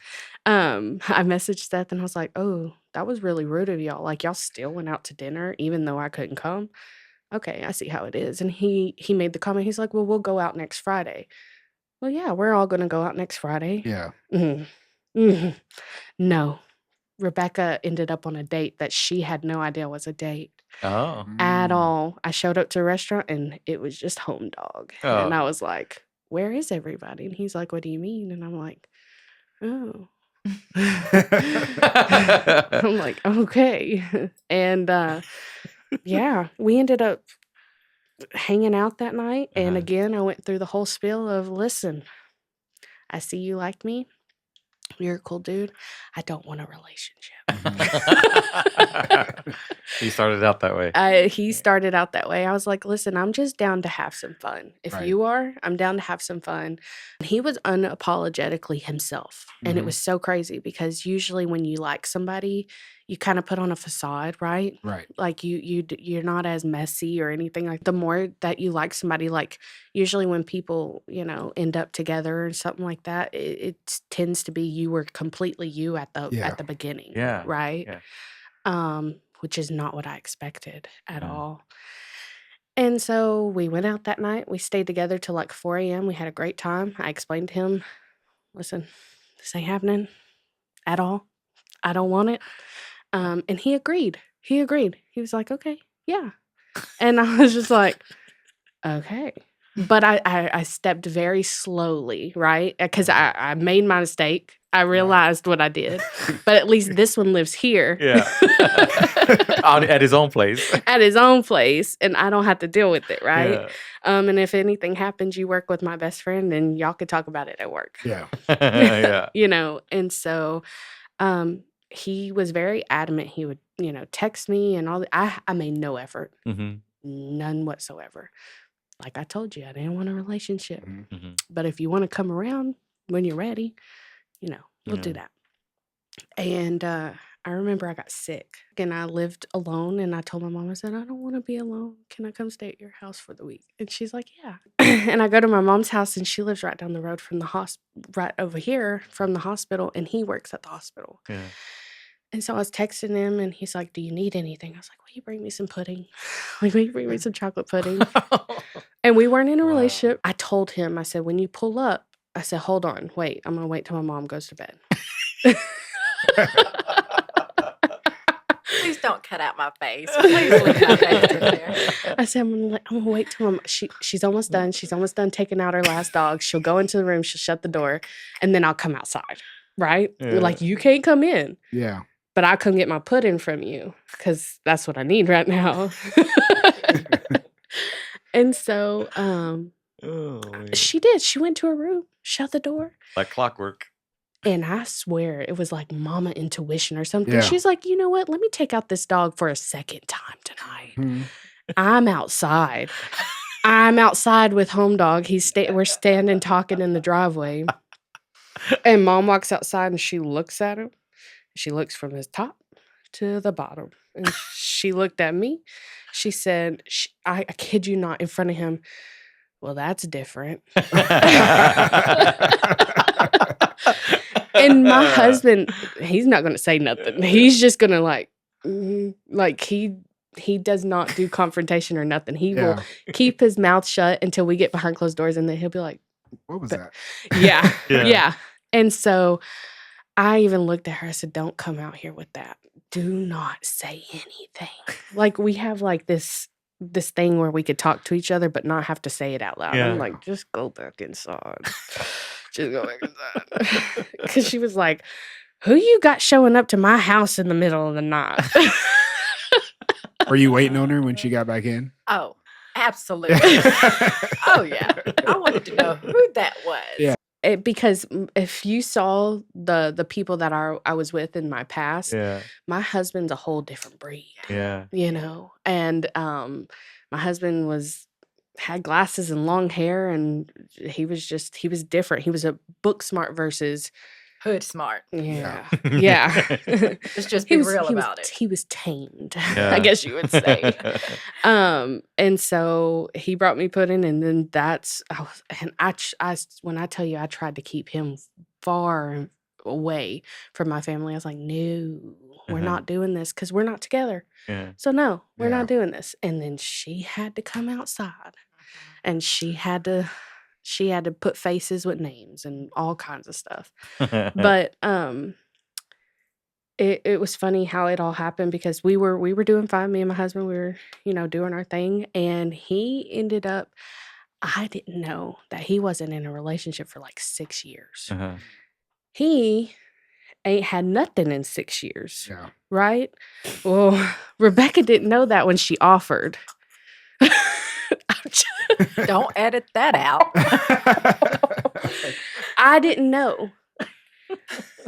I messaged Seth, and I was like, oh, that was really rude of y'all. Like, y'all still went out to dinner even though I couldn't come. Okay, I see how it is. And he made the comment. He's like, well, we'll go out next Friday. Well, yeah, we're all going to go out next Friday. Yeah. No. Rebecca ended up on a date that she had no idea was a date Oh. at all. I showed up to a restaurant, and it was just home dog. And I Oh. was like, where is everybody? And he's like, what do you mean? And I'm like, oh. I'm like, okay. And yeah, we ended up hanging out that night. And Uh-huh. again, I went through the whole spiel of, listen, I see you like me. You're a cool dude. I don't want a relationship. He started out that way. He started out that way. I was like, listen, I'm just down to have some fun. If Right. you are, I'm down to have some fun. He was unapologetically himself. And it Mhm. was so crazy because usually when you like somebody, you kind of put on a facade, right? Right. Like you're not as messy or anything. Like the more that you like somebody, like usually when people, end up together or something like that, it tends to be you were completely you at Yeah. the beginning. Yeah. Right. Yeah. Which is not what I expected at Mm. all. And so we went out that night. We stayed together till like 4 a.m. We had a great time. I explained to him, listen, this ain't happening at all. I don't want it. And he agreed. He was like, okay, yeah. And I was just like, okay. But I stepped very slowly, right? Because I made my mistake. I realized what I did. But at least this one lives here. Yeah. At his own place. At his own place, and I don't have to deal with it, right? Yeah. And if anything happens, you work with my best friend, and y'all could talk about it at work. Yeah. Yeah. And so he was very adamant. He would, text me and all that. I made no effort. Mm-hmm. None whatsoever. Like I told you, I didn't want a relationship. Mhm. But if you want to come around when you're ready, we'll do Yeah. that. And I remember I got sick and I lived alone, and I told my mom, I said, I don't want to be alone. Can I come stay at your house for the week? And she's like, yeah. And I go to my mom's house, and she lives right down the road from the right over here from the hospital, and he works at the hospital. Yeah. And so I was texting him, and he's like, do you need anything? I was like, will you bring me some pudding? Like, will you bring me some chocolate pudding? And we weren't in a Wow. relationship. I told him, I said, when you pull up, I said, hold on, wait, I'm going to wait till my mom goes to bed. Please don't cut out my face. Please leave my face in there. I said, I'm gonna wait till she's almost done. She's almost done taking out her last dog. She'll go into the room, she'll shut the door, and then I'll come outside. Right? Yeah. Like, you can't come in, Yeah. but I'll come get my pudding from you because that's what I need right now. And so Oh, man. she did. She went to her room, shut the door. Like clockwork. And I swear it was like mama intuition or something. Yeah. She's like, you know what? Let me take out this dog for a second time tonight. Mhm. I'm outside. I'm outside with home dog. We're standing talking in the driveway. And mom walks outside and she looks at him. She looks from his top to the bottom. And she looked at me. She said, I kid you not, in front of him, well, that's different. And my husband, he's not going to say nothing. He's just going to like he does not do confrontation or nothing. He will Yeah. keep his mouth shut until we get behind closed doors, and then he'll be like, What was that? yeah, Yeah. yeah. And so I even looked at her. I said, don't come out here with that. Do not say anything. Like, we have like this thing where we could talk to each other but not have to say it out loud. Yeah. I'm like, just go back inside. Just go back inside. Because she was like, who you got showing up to my house in the middle of the night? Were you waiting on her when she got back in? Oh, absolutely. Oh, yeah. I wanted to know who that was. Yeah. Because if you saw the people that I was with in my past, Yeah. my husband's a whole different breed, Yeah. and my husband had glasses and long hair, and he was different. He was a book smart versus Hood smart. yeah. Let's just be real about it. He was tamed, Yeah. I guess you would say. And so he brought me pudding, and then when I tell you I tried to keep him far away from my family, I was like, no, we're not doing this because we're not together. Yeah. So no, we're Yeah. not doing this. And then she had to come outside, and she had to put faces with names and all kinds of stuff. But it was funny how it all happened because we were doing fine. Me and my husband, we were, doing our thing. And he ended up, I didn't know that he wasn't in a relationship for like 6 years. Uh-huh. He ain't had nothing in 6 years, Yeah. right? Well, Rebecca didn't know that when she offered. Don't edit that out. I didn't know.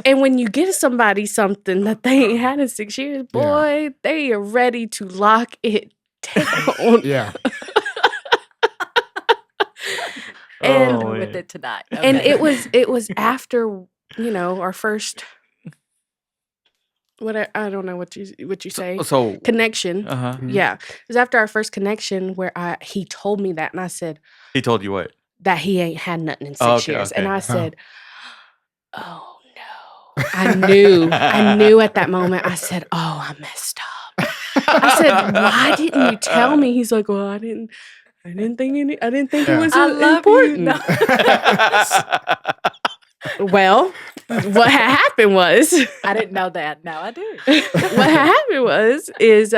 And when you give somebody something that they ain't had in 6 years, boy, they are ready to lock it down. Yeah. And We're with it tonight. and Okay. it was after, our first I don't know what you say. So Connection. uh-huh. Mhm. Yeah. It was after our first connection where he told me that, and I said He told you what? that he ain't had nothing in 6 Oh, okay, years. okay. And I Uh-huh. said, oh no. I knew at that moment. I said, oh, I messed up. I said, why didn't you tell me? He's like, well, I didn't think it Yeah. was I love you. important. No. Well, what had happened was I didn't know that. Now I do. what had happened is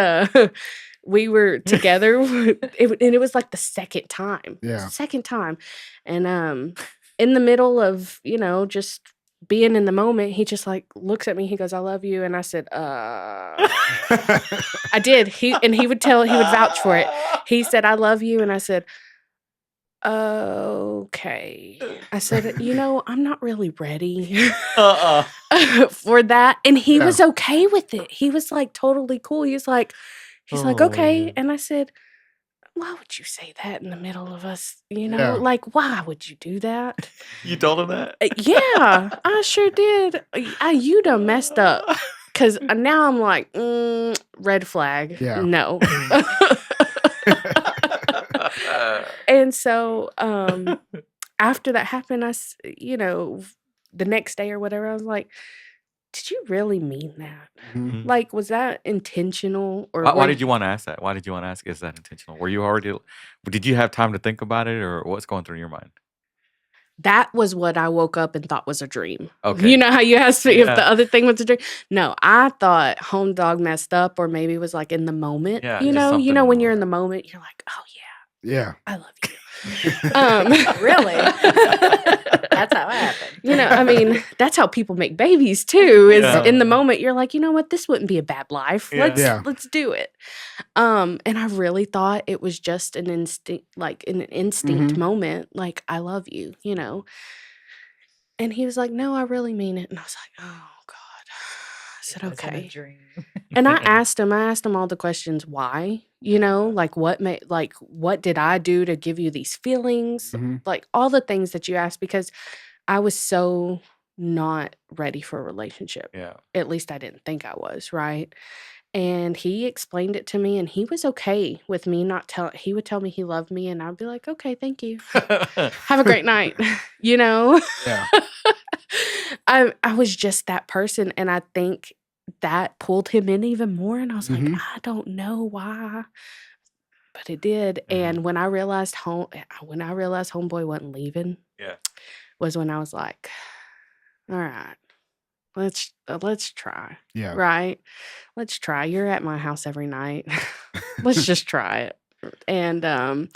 we were together and it was like the second time. Yeah. Second time. And in the middle of, just being in the moment, he just like looks at me, he goes, I love you. And I said, I did. He would vouch for it. He said, I love you. And I said, okay. I said, I'm not really ready for that. And he Yeah. was okay with it. He was like totally cool. He's like, Oh, okay. man. And I said, why would you say that in the middle of us? You know, Yeah. like, why would you do that? You told him that? Yeah, I sure did. You done messed up. Because now I'm like, red flag. Yeah. No. And so after that happened, the next day or whatever, I was like, did you really mean that? Mhm. Like, was that intentional? Or Why did you want to ask that? Why did you want to ask, is that intentional? Did you have time to think about it, or what's going through your mind? That was what I woke up and thought was a dream. Okay. You know how you asked me if Yeah. the other thing was a dream? No, I thought home dog messed up, or maybe it was like in the moment. Yeah, You just know, something in when the you're in the moment, you're like, oh yeah, Yeah. I love you. Really? That's how it happened. I mean, that's how people make babies too. Is Yeah. in the moment you're like, you know what, this wouldn't be a bad life. Yeah. Yeah. Let's do it. And I really thought it was just an instinct, like an instinct Mhm. moment, like I love you, And he was like, no, I really mean it. And I was like, oh God. I said, It wasn't a okay. dream. And I asked him all the questions, why, like what did I do to give you these feelings? Mhm. Like all the things that you asked, because I was so not ready for a relationship. Yeah. At least I didn't think I was, right? And he explained it to me, and he was okay with me not he would tell me he loved me, and I'd be like, okay, thank you. Have a great night. Yeah. I was just that person, and I think that pulled him in even more, and I was like, Mhm. I don't know why, but it did. Mhm. And when I realized homeboy wasn't leaving, Yeah. was when I was like, all right, let's try. Yeah. Right? Let's try. You're at my house every night. Let's just try it. And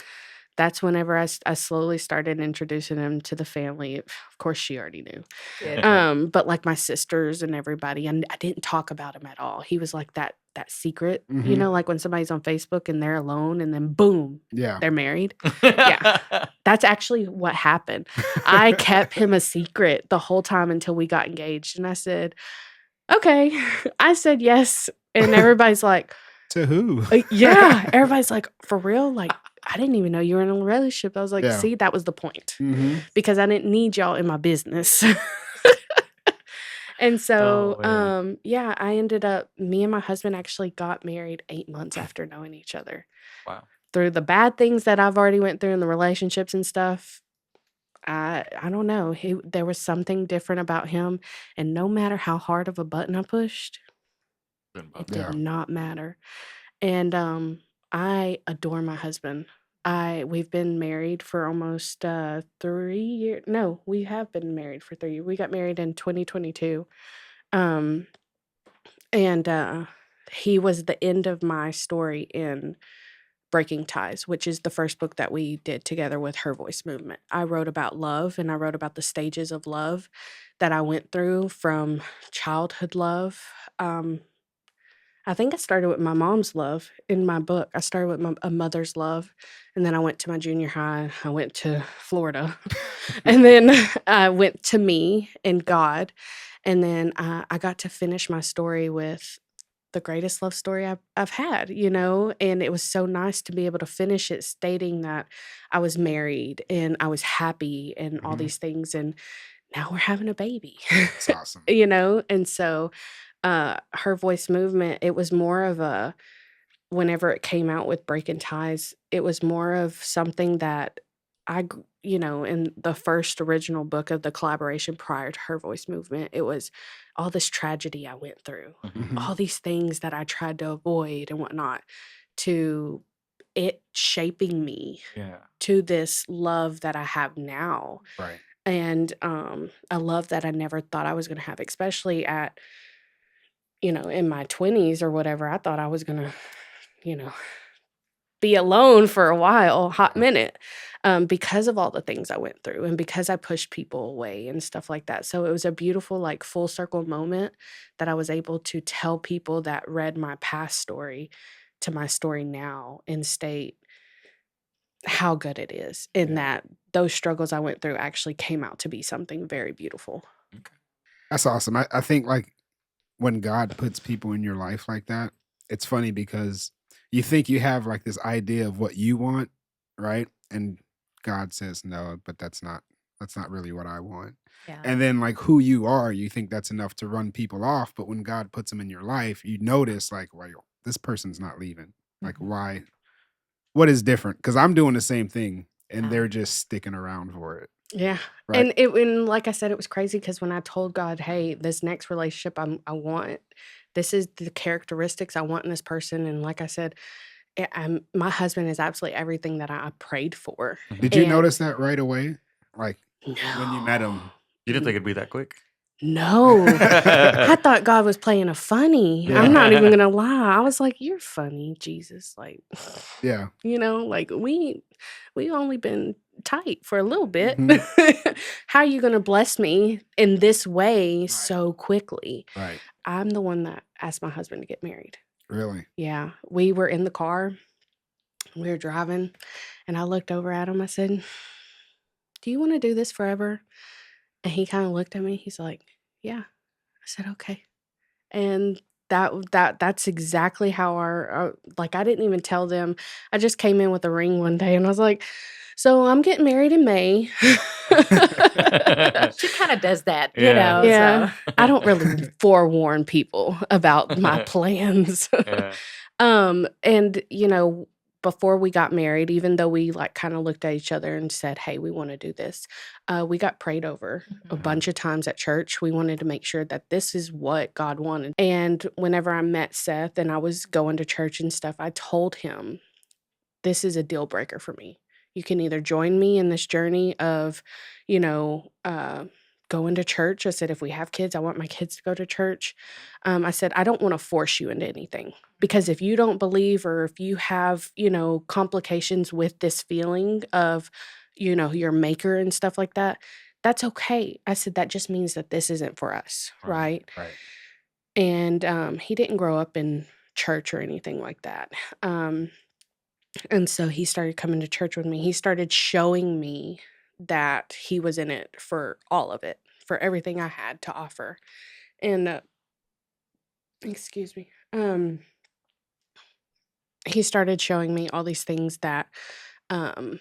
that's whenever I slowly started introducing him to the family. Of course, she already knew. Good. But like my sisters and everybody, and I didn't talk about him at all. He was like that secret, Mhm. like when somebody's on Facebook and they're alone, and then boom, Yeah. they're married. Yeah. That's actually what happened. I kept him a secret the whole time until we got engaged, and I said, okay. I said yes, and everybody's like, To who? yeah. Everybody's like, for real? Like, I didn't even know you were in a relationship. I was like, Yeah. see, that was the point, Mhm. because I didn't need y'all in my business. And so, Oh, man. yeah, me and my husband actually got married 8 months after knowing each other. Wow. Through the bad things that I've already went through in the relationships and stuff, I don't know. There was something different about him, and no matter how hard of a button I pushed, Didn't it bother. Yeah. did not matter. And I adore my husband. We've been married for almost 3 years. No, we have been married for 3 years. We got married in 2022. Um, and he was the end of my story in Breaking Ties, which is the first book that we did together with Her Voice Movement. I wrote about love, and I wrote about the stages of love that I went through, from childhood love. I think I started with my mom's love in my book. I started with a mother's love, and then I went to my junior high. I went to Florida, and then I went to me and God, and then I got to finish my story with the greatest love story I've had, and it was so nice to be able to finish it stating that I was married and I was happy and all Mhm. these things, and now we're having a baby. That's awesome. And so Her Voice Movement, it was more of a, whenever it came out with Breaking Ties, it was more of something that in the first original book of the collaboration prior to Her Voice Movement, it was all this tragedy I went through, Mhm. all these things that I tried to avoid and whatnot, to it shaping me Yeah. to this love that I have now. Right. And a love that I never thought I was going to have, especially at, in my 20s or whatever. I thought I was going to, be alone for a while, hot Yeah. minute, because of all the things I went through and because I pushed people away and stuff like that. So it was a beautiful, like, full circle moment that I was able to tell people that read my past story to my story now and state how good it is, and Yeah. that those struggles I went through actually came out to be something very beautiful. Okay. That's awesome. I think, like, when God puts people in your life like that, it's funny because you think you have like this idea of what you want, right? And God says no, but that's not really what I want. Yeah. And then like who you are, you think that's enough to run people off, but when God puts them in your life, you notice like, well, this person's not leaving. Like Mhm. why? What is different? Because I'm doing the same thing, and Yeah. they're just sticking around for it, Yeah. right? And like I said, it was crazy because when I told God, "Hey, this next relationship I want, this is the characteristics I want in this person," and like I said, my husband is absolutely everything that I prayed for, Mhm. Did you and notice that right away? Like when you met no. him? You didn't think it'd be that quick? No. I thought God was playing a funny. I'm not even gonna lie. I was like, "You're funny, Jesus." Like, Yeah. like we only been tight for a little bit. Mhm. How are you gonna bless me in this way Right. so quickly? Right. I'm the one that asked my husband to get married. Really? Yeah. We were in the car, we were driving, and I looked over at him. I said, "Do you want to do this forever?" And he kind of looked at me. He's like, "Yeah." I said, "Okay." And that's exactly how our like, I didn't even tell them. I just came in with a ring one day, and I was like, "So I'm getting married in May." She kind of does that, Yeah. Yeah. so. I don't really forewarn people about my plans. Yeah. And, before we got married, even though we, like, kinda looked at each other and said, "Hey, we wanna do this," we got prayed over a Mhm. bunch of times at church. We wanted to make sure that this is what God wanted. And whenever I met Seth and I was going to church and stuff, I told him, "This is a deal breaker for me. You can either join me in this journey of, you know, going to church." I said, "If we have kids, I want my kids to go to church." I said, "I don't wanna force you into anything, because if you don't believe or if you have, complications with this feeling of, your maker and stuff like that, that's okay." I said, "That just means that this isn't for us." Right. Right? Right. And, he didn't grow up in church or anything like that. And so he started coming to church with me. He started showing me that he was in it for all of it, for everything I had to offer. And excuse me. He started showing me all these things um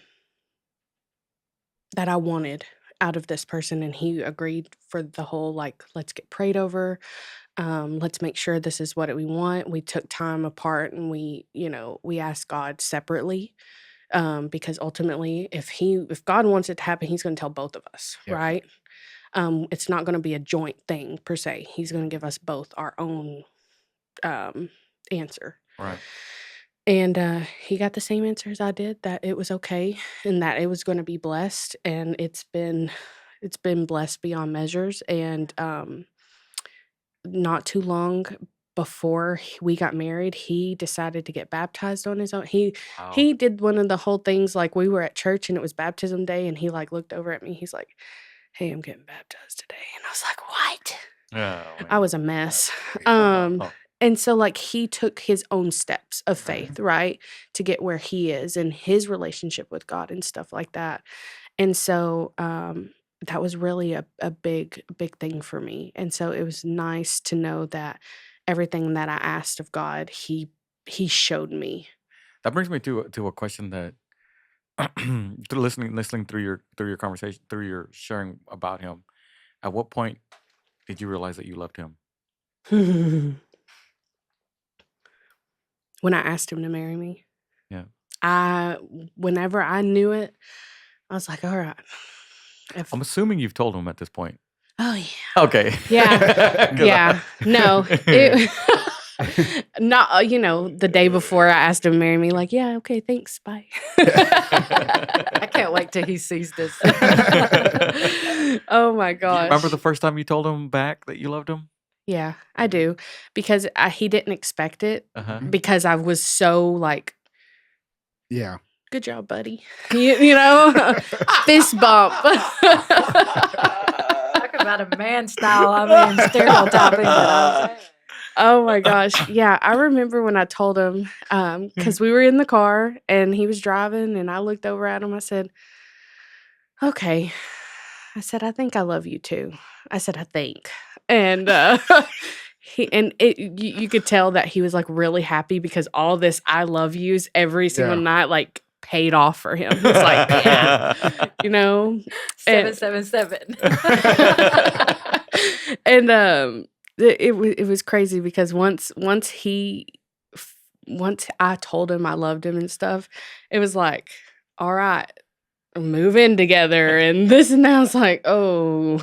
that I wanted out of this person, and he agreed for the whole, like, let's get prayed over. Let's make sure this is what we want. We took time apart, and we asked God separately, because ultimately, if God wants it to happen, he's going to tell both of us, Yep. right? It's not going to be a joint thing per se. He's going to give us both our own answer. Right. And he got the same answer as I did, that it was okay and that it was going to be blessed, and it's been blessed beyond measures. And not too long before we got married, he decided to get baptized on his own. He Wow. he did one of the whole things, like, we were at church and it was baptism day, and he, like, looked over at me. He's like, "Hey, I'm getting baptized today." And I was like, "What?" Oh, I man. was a mess. That's crazy. And so, like, he took his own steps of Mhm. faith, right, to get where he is in his relationship with God and stuff like that. And so, that was really a big thing for me. And so it was nice to know that everything that I asked of God, he showed me. That brings me to a question that through listening through your conversation, through your sharing about him, at what point did you realize that you loved him? When I asked him to marry me, Yeah. I whenever I knew it, I was like, "All right." If I'm assuming you've told him at this point. Oh, yeah. Okay. Yeah. 'Cause Yeah. No, it not, the day before I asked him to marry me, like, "Yeah, okay, thanks, bye." I can't wait till he sees this. Oh my Do you remember the gosh. first time you told him back that you loved him? Yeah, I do, because he didn't expect it, Uh-huh. because I was so, like, Yeah. "Good job, buddy." You know? Fist bump. Talk about a man style, I mean, stereotyping, but I'm saying. Oh my gosh. Yeah, I remember when I told him, because we were in the car and he was driving, and I looked over at him. I said, "Okay." I said, "I think I love you too." I said, "I think." And You could tell that he was like really happy because all this "I love yous" every single Yeah. night like paid off for him. He's like, yeah, you know, and 777. and it was crazy because once I told him I loved him and stuff, it was like, all right, move in together and this and that. I was like, oh,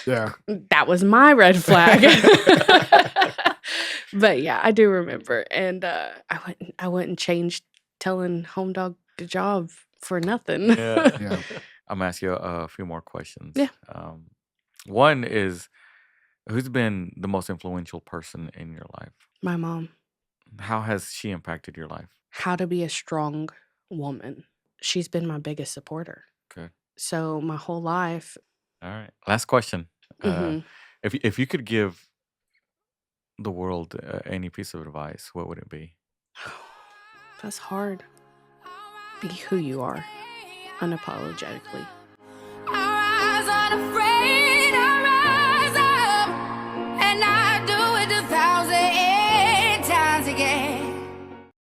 Yeah. that was my red flag. But yeah, I do remember, and I wouldn't change telling Home Dog the job for nothing. Yeah. Yeah. I'm gonna ask you a few more questions. Yeah. One is, who's been the most influential person in your life? My mom, How has she impacted your life? how to be a strong woman. She's been my biggest supporter. Good. So my whole life, All right. Last question. mhm. If you could give the world any piece of advice, what would it be? That's hard. Be who you are, unapologetically. Our eyes unafraid.